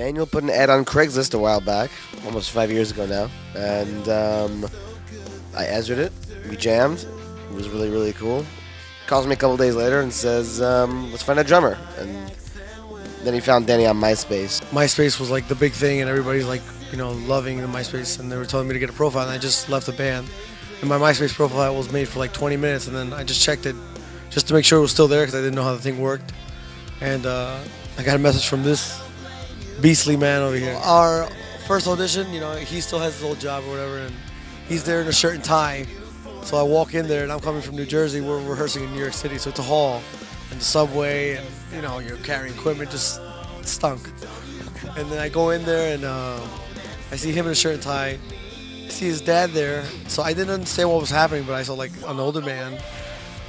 Manuel put an ad on Craigslist a while back, almost 5 years ago now, and I answered it. We jammed. It was really, really cool. Calls me a couple days later and says, let's find a drummer. And then he found Danny on MySpace. MySpace was like the big thing, and everybody's like, loving the MySpace, and they were telling me to get a profile, and I just left the band. And my MySpace profile was made for like 20 minutes, and then I just checked it just to make sure it was still there because I didn't know how the thing worked. And I got a message from this beastly man over here. Our first audition, he still has his old job or whatever, and he's there in a shirt and tie. So I walk in there, and I'm coming from New Jersey. We're rehearsing in New York City, so it's a hall, and the subway, and you're carrying equipment, just stunk. And then I go in there, and I see him in a shirt and tie. I see his dad there, so I didn't understand what was happening, but I saw like an older man.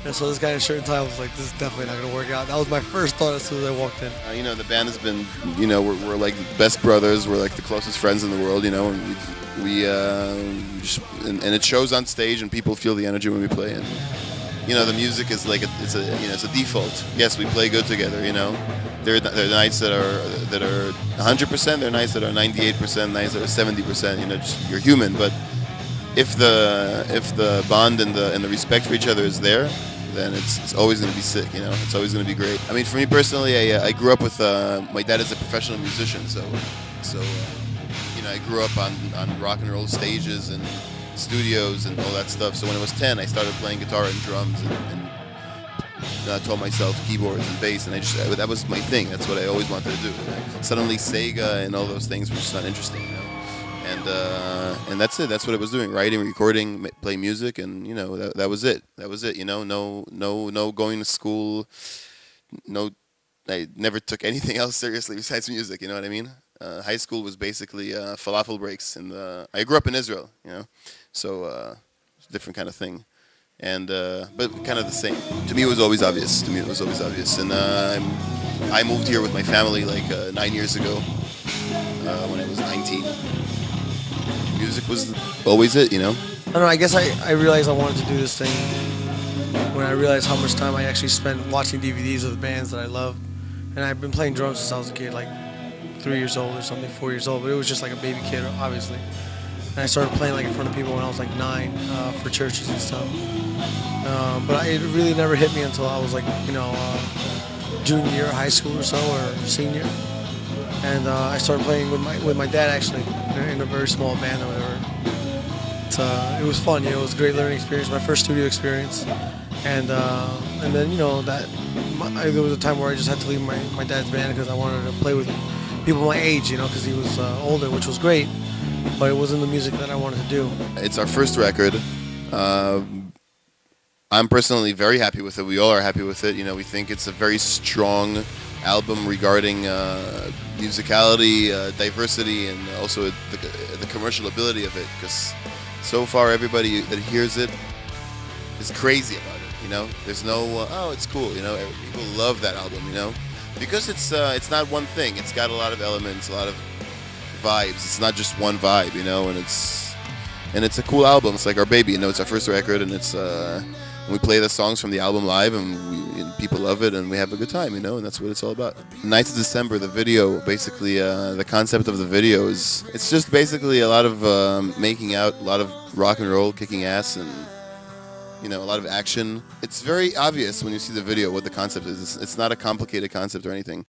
And so this guy in a shirt and tie, I was like, this is definitely not going to work out. That was my first thought as soon as I walked in. The band has been, we're like best brothers. We're like the closest friends in the world, and and it shows on stage, and people feel the energy when we play. And the music is like it's a default. Yes, we play good together. There are nights that are 100%. There are nights that are 98%. Nights that are 70%. You're human, but if the bond and the respect for each other is there, then it's always going to be sick. It's always going to be great. I mean, for me personally, I grew up with my dad is a professional musician, so I grew up on rock and roll stages and studios and all that stuff. So when I was 10, I started playing guitar and drums and I taught myself keyboards and bass, and that was my thing. That's what I always wanted to do. Suddenly Sega and all those things were just not interesting, And that's it. That's what I was doing: writing, recording, play music, and that was it. That was it. No going to school. No, I never took anything else seriously besides music. You know what I mean? High school was basically falafel breaks, and I grew up in Israel. So different kind of thing. And but kind of the same. To me, it was always obvious. And I moved here with my family like 9 years ago when I was 19. Music was always it, I don't know. I guess I realized I wanted to do this thing when I realized how much time I actually spent watching DVDs of the bands that I love. And I've been playing drums since I was a kid, like 3 years old or something, 4 years old. But it was just like a baby kid, obviously. And I started playing like in front of people when I was like 9 for churches and stuff. But it really never hit me until I was like, junior year of high school or so, or senior. And I started playing with my dad actually in a very small band or whatever. It was fun, it was a great learning experience, my first studio experience. And then there was a time where I just had to leave my dad's band because I wanted to play with people my age, because he was older, which was great. But it wasn't the music that I wanted to do. It's our first record. I'm personally very happy with it. We all are happy with it. We think it's a very strong album regarding musicality, diversity, and also the commercial ability of it. Because so far, everybody that hears it is crazy about it. There's no oh, it's cool. People love that album. Because it's not one thing. It's got a lot of elements, a lot of vibes. It's not just one vibe, and it's a cool album. It's like our baby, it's our first record, and it's we play the songs from the album live, and people love it, and we have a good time, and that's what it's all about. Nights of December, the video, basically, the concept of the video it's just basically a lot of making out, a lot of rock and roll, kicking ass, and a lot of action. It's very obvious when you see the video what the concept is. It's not a complicated concept or anything.